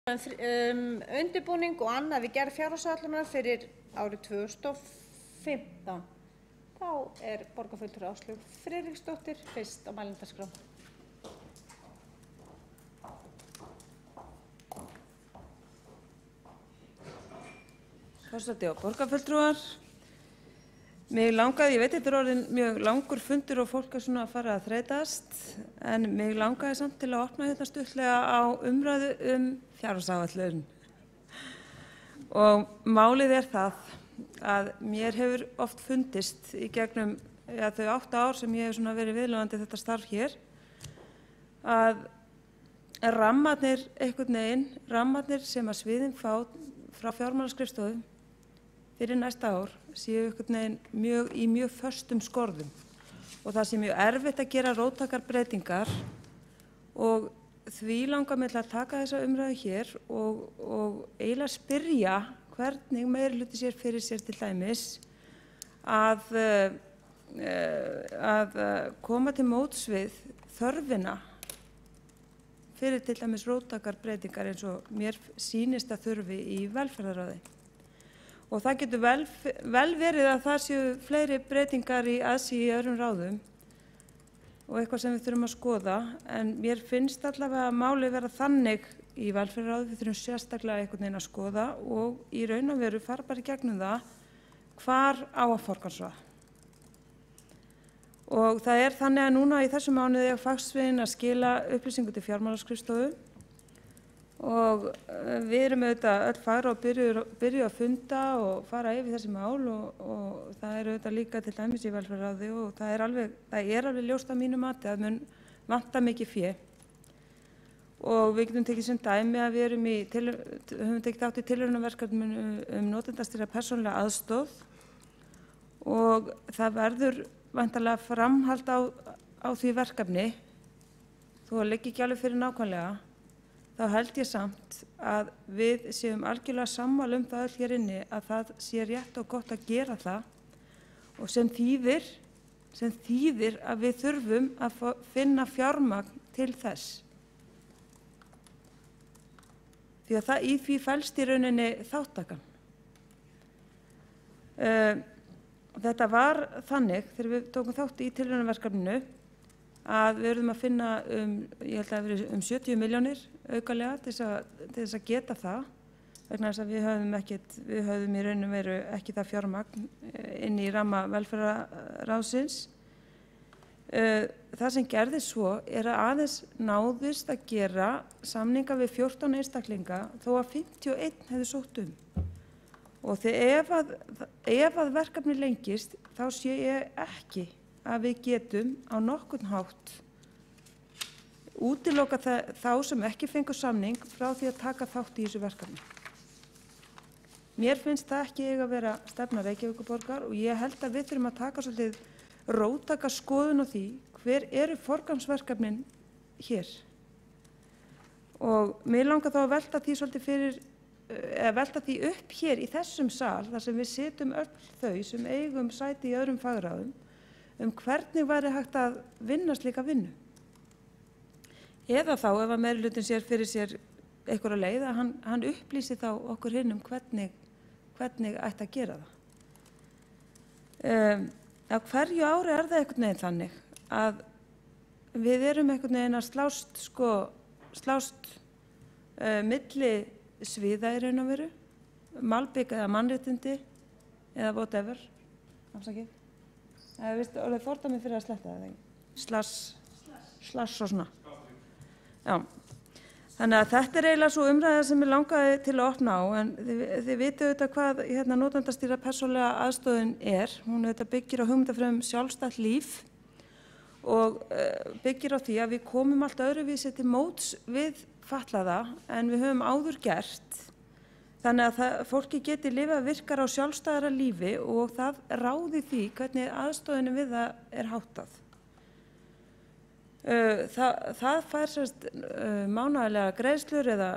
Undirbúning og annað við gerð fjárhagsáætlunar fyrir árið 2015. Þá borgarfulltrúi Áslaug Friðriksdóttir fyrst á mælendaskrá. Forseti og borgarfulltrúar, mig langaði, ég veit þetta orðin mjög langur fundur og fólk svona að fara að þreytast, en mig langaði samt til að opna þetta stuttlega á umræðu fjárhagsáætlun. Og málið það að mér hefur oft fundist í gegnum þau 8 ár sem ég hef svona verið viðlögandi þetta starf hér, að rammarnir einhvern veginn, rammarnir sem að sviðin fá frá fjármálaskrifstofu fyrir næsta ár séu einhvern veginn í mjög föstum skorðum og það sé mjög erfitt að gera róttækar breytingar, og því langar mig til að taka þessa umræðu hér og eiginlega spyrja hvernig meirihluti sér fyrir sér til dæmis að koma til móts við þörfina fyrir til dæmis róttækar breytingar eins og mér sýnist að þurfi í velferðarráði. Og það getur vel verið að það séu fleiri breytingar í aðsigi í öðrum ráðum og eitthvað sem við þurfum að skoða, en mér finnst allavega að málið vera þannig í velferðarráði, við þurfum sérstaklega einhvern veginn að skoða og í raun og veru fara bara í gegnum það hvar á að forgangsraða. Og það þannig að núna í þessum mánuði fagsviðin að skila upplýsingu til fjármálaskrifstofu og við erum auðvitað öll fara og byrjuð að funda og fara yfir þessi mál og það auðvitað líka til dæmis í velferðarráði og það er alveg ljóst að mínu mati að mun vanta mikið fé. Og við getum tekið sem dæmi að við höfum tekið þátt í tilraunaverkefnum notendastýrða persónulega aðstoð og það verður væntanlega framhald á því verkefni, þó að liggi ekki alveg fyrir nákvæmlega, þá held ég samt að við séum algjörlega sammála það öll hér inni að það sé rétt og gott að gera það og sem þýðir að við þurfum að finna fjármagn til þess. Því að í því felst í rauninni þátttakan. Þetta var þannig þegar við tókum þátt í tilraunaverkefninu að við verðum að finna ég held að það verið 70 milljónir aukalega til þess að geta það, vegna þess að við höfðum í raun og veru ekki það fjármagn inn í ramma velferðarráðsins. Það sem gerðist svo að aðeins náðist að gera samninga við 14 einstaklinga þó að 51 hefðu sótt Og ef að verkefni lengist þá sé ég ekki að við getum á nokkurn hátt útiloka þá sem ekki fengu samning frá því að taka þátt í þessu verkefni. Mér finnst það ekki eiga að vera stefna Reykjavíkurborgar og ég held að við þurfum að taka svolítið róttæka skoðun á því hver eru forgangsverkefnin hér. Og mig langar þá að velta því svolítið velta því upp hér í þessum sal þar sem við sitjum öll þau sem eigum sæti í öðrum fagráðum hvernig væri hægt að vinna slíka vinnu. Eða þá ef að meirihlutinn sér fyrir sér einhverja leið að hann upplýsi þá okkur hinn hvernig ætti að gera það. Á hverju ári það einhvern veginn þannig að við erum einhvern veginn að slást milli sviða í raun og veru, malbik eða mannréttindi eða whatever, afsakið. Það er orðið fordæmi fyrir að sletta það, slass og svona. Já, þannig að þetta eiginlega svo umræða sem ég langaði til að opna á, en þið vitið auðvitað hvað notendastýrða persónulega aðstoðin hún auðvitað byggir á hugmyndafræðum sjálfstætt líf og byggir á því að við komum allt öðruvísi til móts við fatlaða en við höfum áður gert, þannig að fólki geti lifað virkar á sjálfstæðara lífi og það ráði því hvernig aðstoðinu við það háttað. Það fær mánaðarlega greiðslur eða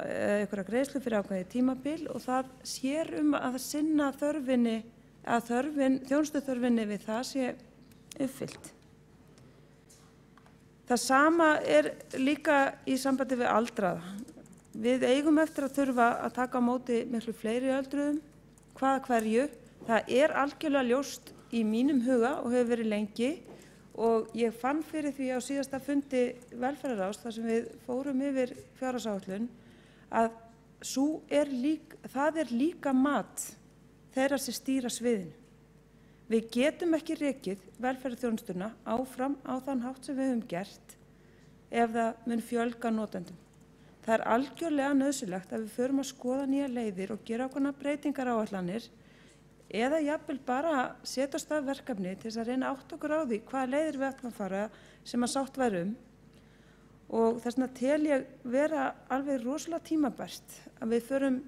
einhverja greiðslur fyrir ákveðið tímabil og það sér að sinna þjónustuþörfinni við það sé uppfyllt. Það sama líka í sambandi við aldraða. við eigum eftir að þurfa að taka á móti miklu fleiri öldruðum, hvaða hverju. Það er algjörlega ljóst í mínum huga og hefur verið lengi og ég fann fyrir því á síðasta fundi velferðarráðs þar sem við fórum yfir fjárhagsáætlun að það er líka mat þeirra sem stýra sviðinu. Við getum ekki rekið velferðarþjónustuna áfram á þann hátt sem við höfum gert ef það mun fjölga notendum. Það er algjörlega nauðsynlegt að við förum að skoða nýja leiðir og gera ákveðnar breytingar áætlanir eða jafnvel bara setja af stað verkefni til þess að reyna að átta okkur á því hvaða leiðir við ætlum að fara sem að sátt væri og þess vegna tel ég vera alveg rosalega tímabært að við förum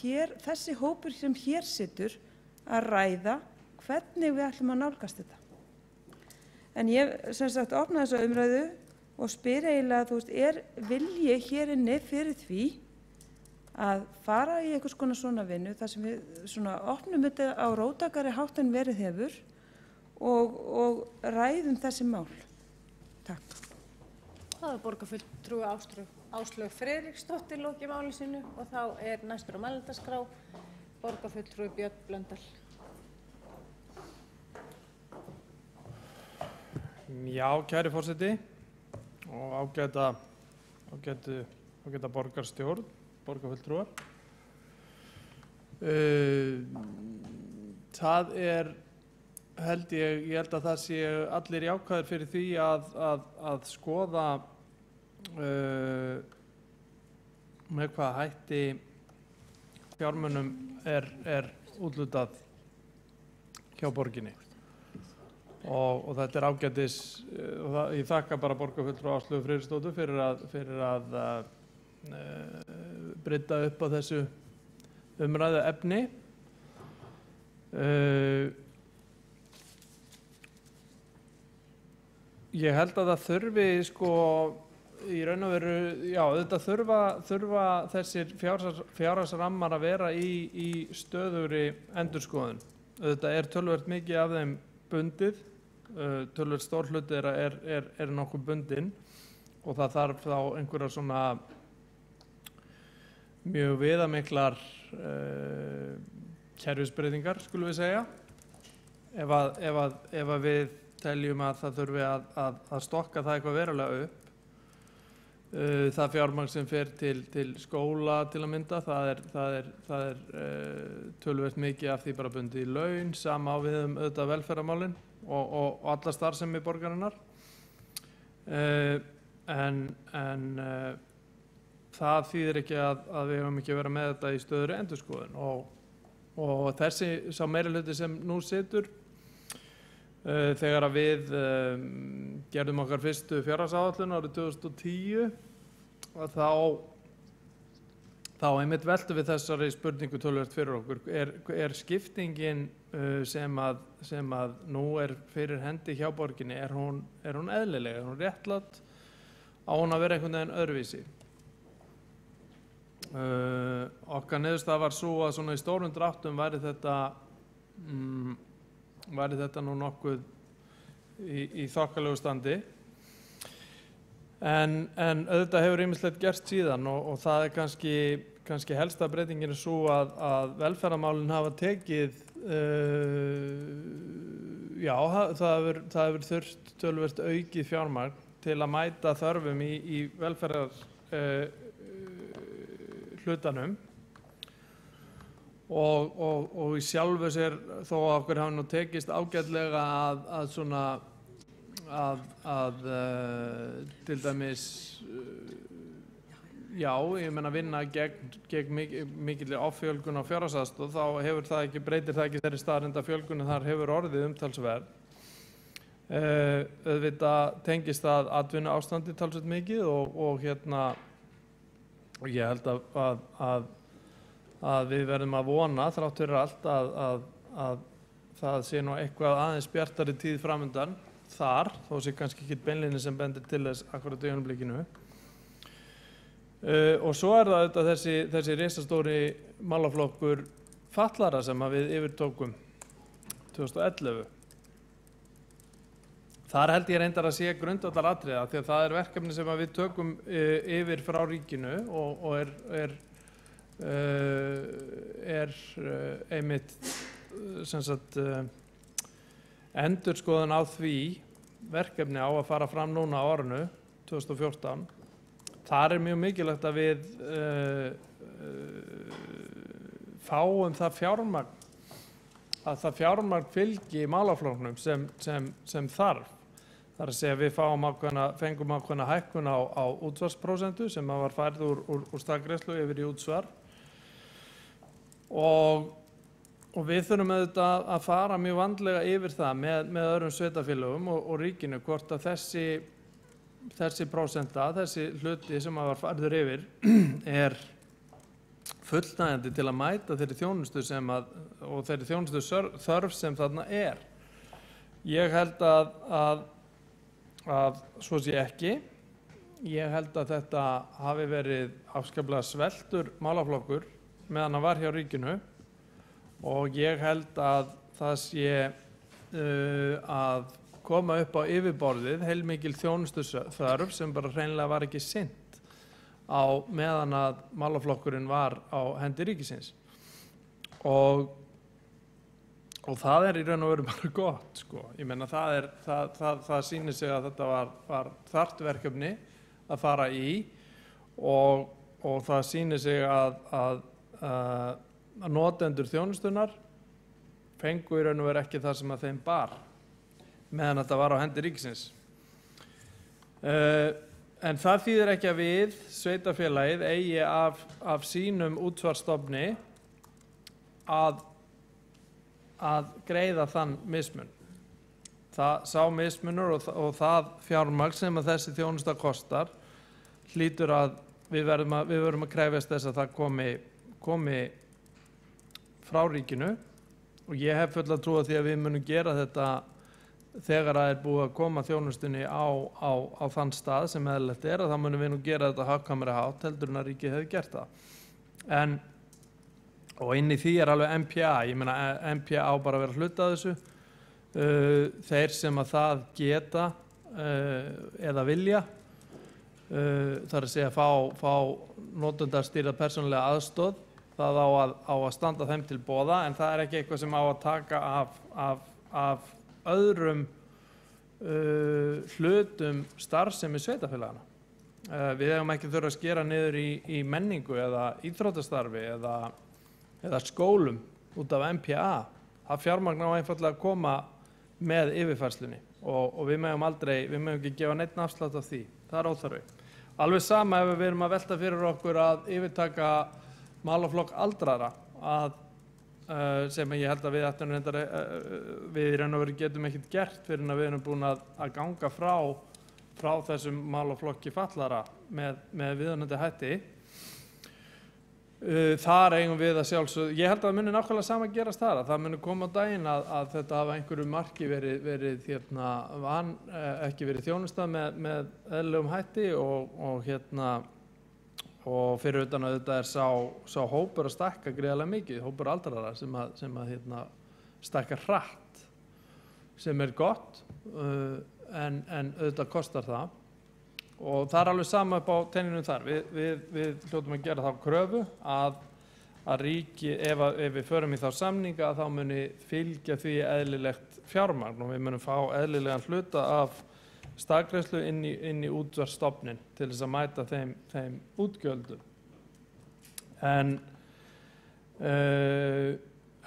hér, þessi hópur sem hér situr, að ræða hvernig við ætlum að nálgast þetta. En ég sem sagt opna þessa umræðu og spyr eiginlega, er vilji hér inni fyrir því að fara í einhvers konar svona vinnu þar sem við svona opnum þetta á róttækari hátt en verið hefur og ræðum þessi mál. Takk. Það er borgarfulltrúi Áslaug Friðriksdóttir lokið máli sínu og þá er næstur á mælendaskrá borgarfulltrúi Björn Blöndal. Já, kæri forseti og ágæta borgarstjórn, borgarfulltrúar. Það er, held að það sé allir jákvæðir fyrir því að skoða með hvaða hætti fjármunum er úthlutað hjá borginni. Og þetta er ágætis, og ég þakka bara borgarfulltrúa Áslaugu Friðriksdóttur fyrir að brydda upp á þessu umræðu efni. Ég held að það þurfi í raun og veru, já, þetta þurfa þessir fjárhagsrammar að vera í stöðugri endurskoðun. Þetta er töluvert mikið af þeim bundið, töluvert stór hluti er nokkuð bundinn og það þarf þá einhverjar svona mjög viðamiklar kerfisbreytingar, skulum við segja. Ef að við teljum að það þurfi að stokka það eitthvað verulega upp. Það fjármagn sem fer til skóla til að mynda, það er töluvert mikið af því bara bundið í laun, sama á við auðvitað velferðarmálin og alla starfsemi borgarinnar. En það þýðir ekki að við höfum ekki að vera með þetta í stöðugri endurskoðun og sá meirihluti sem nú situr þegar að við gerðum okkar fyrstu fjárhagsáætlun árið 2010 og þá einmitt veltum við þessari spurningu töluvert fyrir okkur. Er skiptingin sem að nú er fyrir hendi hjá borginni, er hún eðlileg, er hún réttlát, á hún að vera einhvern veginn öðruvísi? Okkar niðurstaða var svo að svona í stórum dráttum væri þetta nú nokkuð í þokkalegu standi. En auðvitað hefur ýmislegt gerst síðan og það er kannski helsta breytingin svo að velferðarmálin hafa tekið, já, það hefur þurft töluvert aukið fjármagn til að mæta þörfum í velferðar hlutanum og í sjálfu sér þó að okkur hafi nú tekist ágætlega að til dæmis já, ég meina vinna gegn mikilli offjölgun á fjárhagsaðstoð, þá breytir það ekki þeirri staðreynd að fjölgunin þar hefur orðið umtalsverð. Auðvitað tengist það atvinnuástandi talsvert mikið og ég held að við verðum að vona þrátt fyrir allt að það sé nú eitthvað aðeins bjartari tíð framundan þar, þó sé kannski ekki beinlínis sem bendir til þess akkúrat í augnablikinu. Og svo er það auðvitað þessi risastóri málaflokkur fatlaðra sem við yfirtókum 2011. Þar held ég reyndar að sé grundvallaratriði því að það er verkefni sem við tökum yfir frá ríkinu og er einmitt sem sagt endurskoðun á því verkefni á að fara fram núna á árinu 2014. Þar er mjög mikilvægt að við fáum það fjármagn, að það fjármagn fylgi málaflokknum sem þarf. Það er að segja að við fengum ákveðna hækkun á útsvarsprósentu sem var færð úr staðgreiðslu yfir í útsvar og við þurfum auðvitað að fara mjög vandlega yfir það með öðrum sveitarfélögum og ríkinu hvort að þessi prósenta, þessi hluti sem var færður yfir er fullnægjandi til að mæta þeirri þjónustu og þeirri þjónustu þörf sem þarna er. Ég held að svo sé ekki. Ég held að þetta hafi verið afskaplega sveltur málaflokkur meðan hann var hjá ríkinu og ég held að það sé að koma upp á yfirborðið heilmikil þjónustu þörf sem bara hreinlega var ekki sinnt á meðan að málaflokkurinn var á hendi ríkisins og það er í raun og veru bara gott sko. Ég meina það sýnir sig að þetta var þarft verkefni að fara í og það sýnir sig að notendur þjónustunar fengu í raun og veru ekki það sem að þeim bar meðan þetta var á hendi ríkisins. En það þýðir ekki að við, sveitarfélagið, eigi af sínum útsvarsstofni að greiða þann mismun. Sá mismunur og það fjármagn sem að þessi þjónusta kostar hlýtur að við verðum að krefjast þess að það komi frá ríkinu og ég hef fulla trú á því að við munum gera þetta þegar það er búið að koma þjónustunni á þann stað sem eðlilegt er að þá munum við nú gera þetta hagkvæmari hátt heldur en að ríkið hefði gert það. Og inn í því er alveg MPA, ég meina MPA á bara að vera hluta af þessu. Þeir sem að það geta eða vilja, það er að segja fá notendarstýrða persónulega aðstoð, það á að standa þeim til boða en það er ekki eitthvað sem á að taka af öðrum hlutum starfsemi sveitarfélagana. Við eigum ekki þurfa að skera niður í menningu eða íþróttastarfi eða skólum út af MPA. Það fjármagn á einfaldlega að koma með yfirfærslunni og við megum ekki gefa neitt afslátt af því. Það er óþarfi. Alveg sama ef við erum að velta fyrir okkur að yfirtaka málaflokk aldraðra sem ég held að við í raun og veru getum ekkert gert fyrir að við erum búin að ganga frá þessum málaflokki fatlaðra með viðunandi hætti. Þar eigum við að sjálfsögðu, ég held að það muni nákvæmlega sama gerast þar, að það muni koma á daginn að þetta hafa einhverju marki ekki verið þjónustað með eðlilegum hætti og fyrir utan að þetta er sá hópur að stækka gríðarlega mikið, hópur aldraðra sem að stækkar hratt, sem er gott en auðvitað kostar það. Og það er alveg sama upp á tenninum þar. Við hljótum að gera þá kröfu að ríki, ef við förum í þá samninga, að þá muni fylgja því eðlilegt fjármagn og við munum fá eðlilegan hluta af staðgreiðslu inn í útsvarsstofninn til þess að mæta þeim útgjöldum. En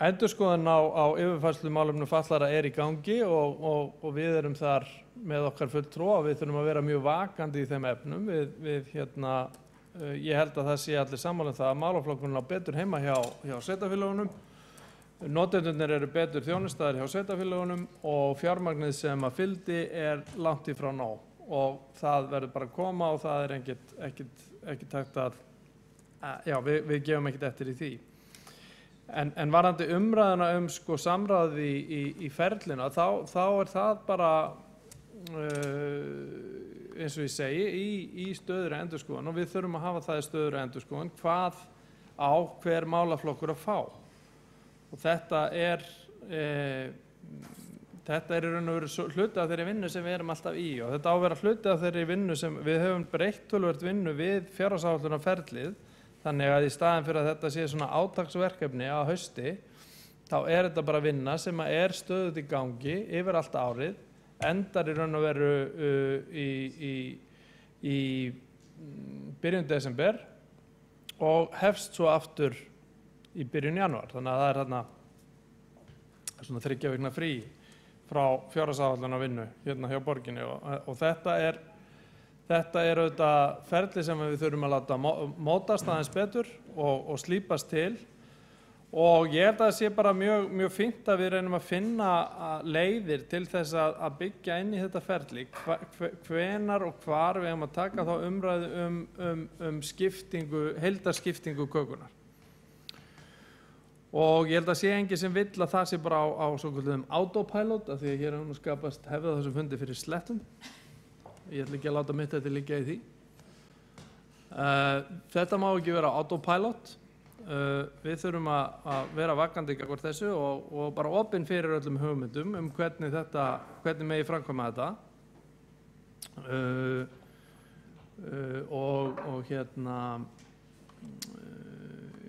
endurskoðun á yfirfærslumálefnum fatlaðra er í gangi og við erum þar með okkar fulltrúa og við þurfum að vera mjög vakandi í þeim efnum. Ég held að það sé allir sammála það að málaflokkurinn á betur heima hjá sveitarfélögunum. Notendurnir eru betur þjónustaðir hjá sveitarfélögunum og fjármagnið sem að fylgdi er langt í frá nóg og það verður bara að koma og það er ekkert hægt að, við gefum ekkert eftir í því. En varðandi umræðuna samráði í ferlinu, þá er það bara eins og ég segi í stöðugri endurskoðun og við þurfum að hafa það í stöðugri endurskoðun hvað á hver málaflokkur að fá og þetta er þetta er í raun og veru hluti af þeirri vinnu sem við erum alltaf í og þetta á að vera hluti af þeirri vinnu sem við höfum breytt töluvert vinnu við fjárhagsáætlunarferlið þannig að í staðin fyrir að þetta sé svona átaksverkefni á hausti þá er þetta bara vinna sem er stöðugt í gangi yfir allt árið, endar í raun og veru í byrjun desember og hefst svo aftur í byrjun janúar. Þannig að það er þarna svona 3 vikna frí frá fjárhagsáætlunarvinnu hérna hjá borginni og þetta er auðvitað ferli sem við þurfum að láta mótast aðeins betur og slípast til og ég held að það sé bara mjög fínt að við reynum að finna leiðir til þess að byggja inn í þetta ferli hvenar og hvar við eigum að taka þá umræðu skiptingu, heildarskiptingu kökunnar. Og ég held að sé enginn sem vill að það sé bara á svokölluðum autopilot af því að hér nú skapast hefða þessum fundi fyrir slettum. Ég ætla ekki að láta mitt þetta liggja í því. Þetta má ekki vera autopilot. Við þurfum að vera vakandi gagnvart þessu og bara opin fyrir öllum hugmyndum hvernig megi framkvæma þetta.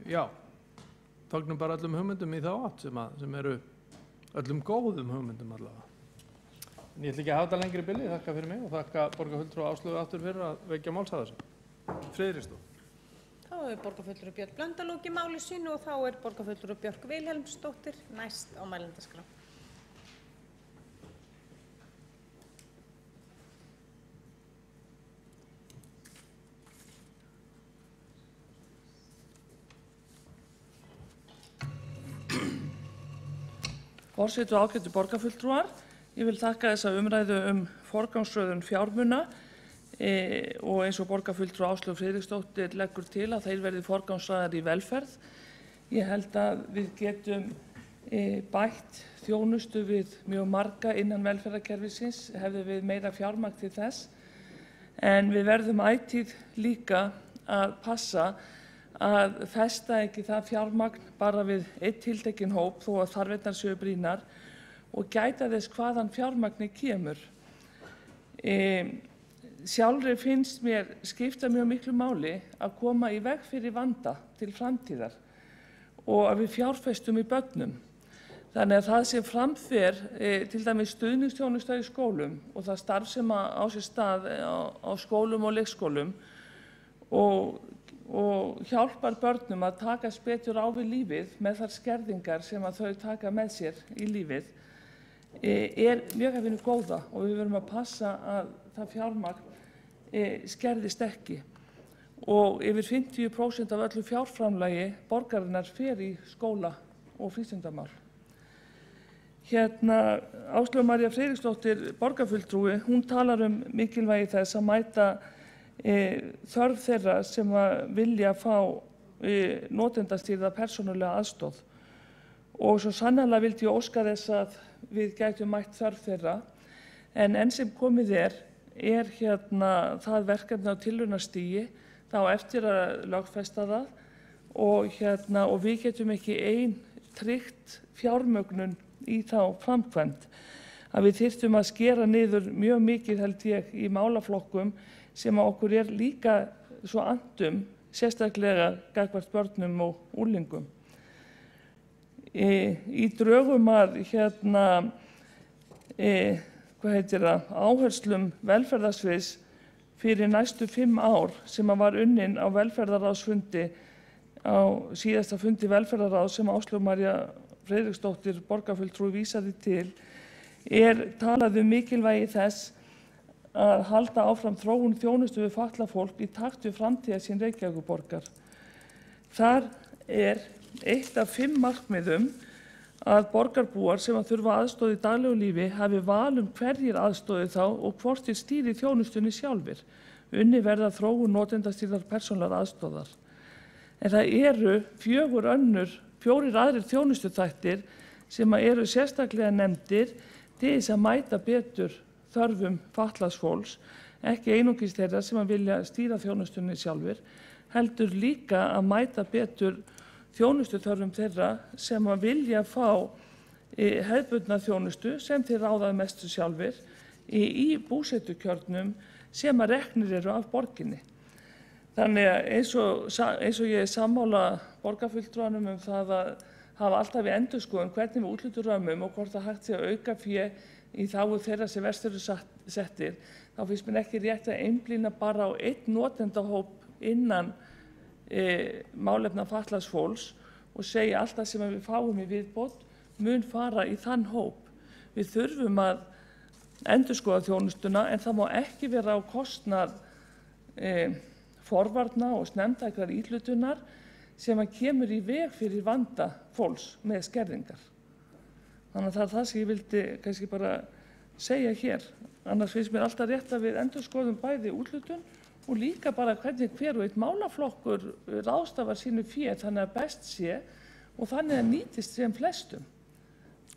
Já. Fögnum bara öllum hugmyndum í þá átt sem eru öllum góðum hugmyndum allavega. En ég ætla ekki að hafa þetta lengri í bili, þakka fyrir mig og þakka borgarfulltrúa Áslaugu aftur fyrir að vekja máls að þessu. Friðriksdóttir. Þá er borgarfulltrúi Björn Blöndal í máli sínu og þá er borgarfulltrúi Björk Vilhelmsdóttir næst á mælendaskrá. Forseti og ágætu borgarfulltrúar, ég vil þakka þessa umræðu forgangsröðun fjármuna og eins og borgarfulltrúi Áslaugu Friðriksdóttir leggur til að þeir verði forgangsraðar í velferð. Ég held að við getum bætt þjónustu við mjög marga innan velferðarkerfisins, hefði við meira fjármagn til þess, en við verðum ætíð líka að passa að festa ekki það fjármagn bara við einn tiltekinn hóp þó að þarfirnar séu brýnar og gæta þess hvaðan fjármagni kemur. Sjálfri finnst mér skipta mjög miklu máli að koma í veg fyrir vanda til framtíðar og að við fjárfestum í börnum. Þannig að það sem framfer til dæmis stuðningsþjónusta í skólum og það starf sem á sér stað á skólum og leikskólum og hjálpar börnum að takast betur á við lífið með þær skerðingar sem að þau taka með sér í lífið er mjög af hinu góða og við verðum að passa að það fjármagn skerðist ekki. Og yfir 50% af öllu fjárframlagi borgarinnar fer í skóla og frístundamál. Áslaug María Friðriksdóttir, borgarfulltrúi, hún talar mikilvægi þess að mæta þörf þeirra sem vilja fá notendastýrða persónulega aðstoð og svo sannarlega vildi ég óska þess að við gætum mætt þörf þeirra en enn sem komið er það verkefni á tilraunastigi þá eftir að lögfesta það og við getum ekki tryggt fjármögnun í þá framkvæmd að við þyrftum að skera niður mjög mikið held ég í málaflokkum sem okkur líka svo andum, sérstaklega gagnvart börnum og úrlingum. Í drögum að áherslum velferðarsviðs fyrir næstu 5 ár sem var unnin á velferðarráðsfundi á síðasta fundi velferðarráðs sem Áslaug María Friðriksdóttir borgarfulltrúi vísaði til talað mikilvægi þess að halda áfram þróun þjónustu við fatlað fólk í takt við framtíðarsýn Reykjavíkurborgar. Þar eitt af 5 markmiðum að borgarbúar sem þurfa aðstoð í daglegu lífi hafi val hverjir aðstoði þá og hvort þeir stýri þjónustunni sjálfir. Unnið verði að þróun notendastýrðrar persónulegrar aðstoðar. En það eru 4 aðrir þjónustuþættir sem eru sérstaklega nefndir til þess að mæta betur þörfum fatlaðs fólks, ekki einungis þeirra sem vilja stýra þjónustunni sjálfir, heldur líka að mæta betur þjónustuþörfum þeirra sem vilja fá hefðbundna þjónustu sem þeir ráðaði mestu sjálfir í búsetukjörnum sem að reknir eru af borginni. Þannig að eins og ég er sammála borgarfulltrúanum það að hafa alltaf í endurskoðun hvernig við úthlutum römmum og hvort það hægt sé að auka fé í þágu þeirra sem verst eru settir, þá finnst mér ekki rétt að einblína bara á einn notendahóp innan málefna fatlaðs fólks og segja alltaf sem við fáum í viðbót mun fara í þann hóp. Við þurfum að endurskoða þjónustuna en það má ekki vera á kostnað forvarna og snemmtækrar íhlutunar sem að kemur í veg fyrir vanda fólks með skerðingar. Þannig að það er það sem ég vildi kannski bara segja hér. Annars finnst mér alltaf rétt að við endurskoðum bæði úthlutun og líka bara hvernig hver og einn málaflokkur ráðstafar sínu fé þannig að best sé og þannig að nýtist sem flestum.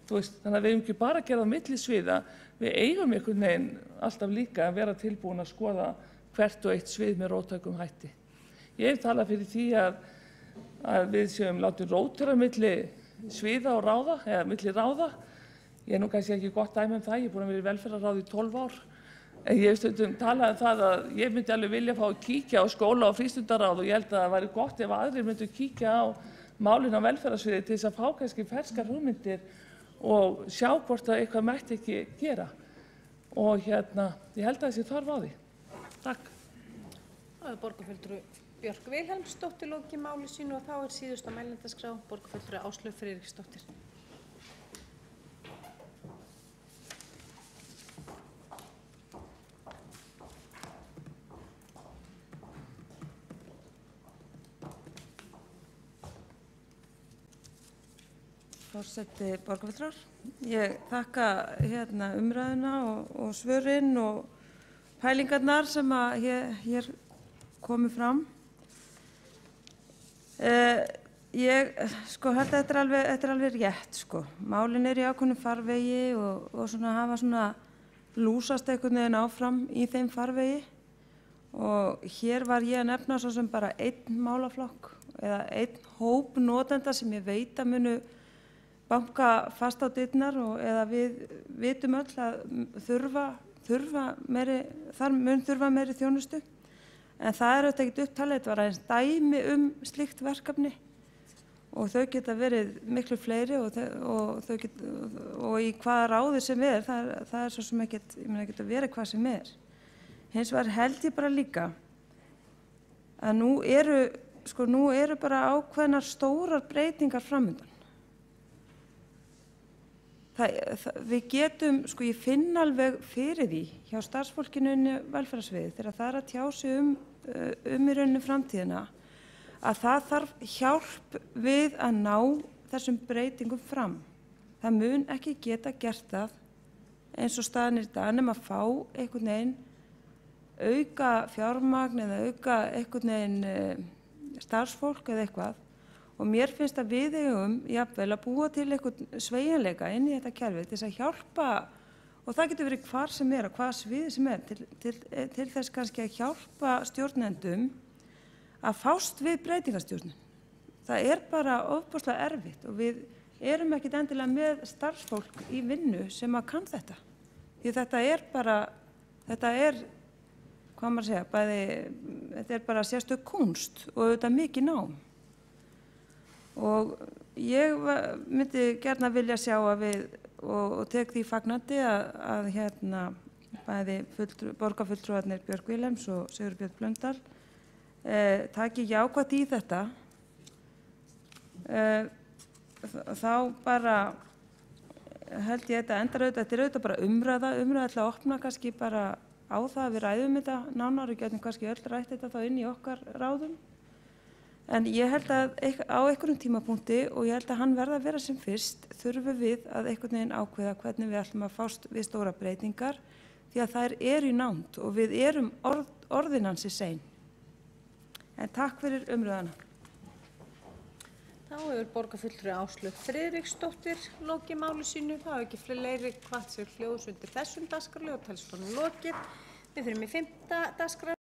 Þannig að við eigum ekki bara að gera á milli sviða, við eigum einhvern veginn alltaf líka að vera tilbúin að skoða hvert og eitt svið með róttækum hætti. Ég hef talað fyrir því að við séum látið rótera milli sviða og ráða, eða milli ráða. Ég er nú kannski ekki gott dæmi það, ég er búin að vera í velferðarráði í 12 ár. En ég hef stundum talað það að ég myndi alveg vilja fá að kíkja á skóla og frístundaráð og ég held að það væri gott ef aðrir myndu kíkja á málin á velferðarsviði til þess að fá kannski ferskar hugmyndir og sjá hvort að eitthvað mætti ekki gera. Og ég held að þessi þarf á því. Takk. Það er borgarfulltrúi Björk Vilhelmsdóttir lokið máli sínu og þá er síðust á mælendaskrá borgarfulltrúi Áslaug Friðriksdóttir. Forseti borgarfulltrúar. Ég þakka umræðuna og svörin og pælingarnar sem að hér komu fram. Ég held að þetta er alveg rétt Málin í ákveðnum farvegi og svona hafa svona lúsast einhvern veginn áfram í þeim farvegi. Og hér var ég að nefna svo sem bara einn málaflokk eða einn hóp notenda sem ég veit að munu banka fast á dyrnar eða við vitum öll að mun þurfa meiri þjónustu. En það er auðvitað ekkert upptalið, þetta var aðeins dæmi slíkt verkefni og þau geta verið miklu fleiri og í hvaða ráði sem það er svo sem ekkert, það geta verið hvað sem Hins vegar held ég bara líka að nú eru bara ákveðnar stórar breytingar framundan. Við getum, ég finn alveg fyrir því hjá starfsfólkinu inni velferðarsviði þegar það er að tjá sig í rauninni framtíðina að það þarf hjálp við að ná þessum breytingum fram. Það mun ekki geta gert það eins og staðan í dag nema að fá einhvern veginn auka fjármagn eða auka einhvern veginn starfsfólk eða eitthvað. Og mér finnst að við eigum jafnvel að búa til einhvern sveigjanleika inn í þetta kerfi til þess að hjálpa, og það getur verið hvar sem er og hvaða sviði sem er, til þess kannski að hjálpa stjórnendum að fást við breytingastjórnun. Það er bara ofboðslega erfitt og við erum ekkert endilega með starfsfólk í vinnu sem að kann þetta. Því þetta er hvað maður segja, þetta er bara sérstök kúnst og þetta mikið nám. Og ég myndi gjarna vilja sjá að við, og tek því fagnandi að bæði borgarfulltrúarnir Björk Vilhelms og Sigurbjörn Blöndal taki jákvætt í þetta. Þá bara held ég þetta endar auðvitað, þetta er auðvitað bara umræða til að opna kannski bara á það að við ræðum þetta nánar og getum kannski öll rætt þetta þá inn í okkar ráðum. En ég held að á einhverjum tímapunkti og ég held að hann verða að vera sem fyrst þurfum við að einhvern veginn ákveða hvernig við ætlum að fást við stóra breytingar því að þær eru í nánd og við erum orðin ansi sein. En takk fyrir umræðuna. Þá hefur borgarfulltrúi Áslaug Friðriksdóttir lokið máli sínu. Það hafa ekki fleiri hvatt sér hljóðs undir þessum dagskrárlið og talstónum lokið. Við fyrir í 5. dagskrá.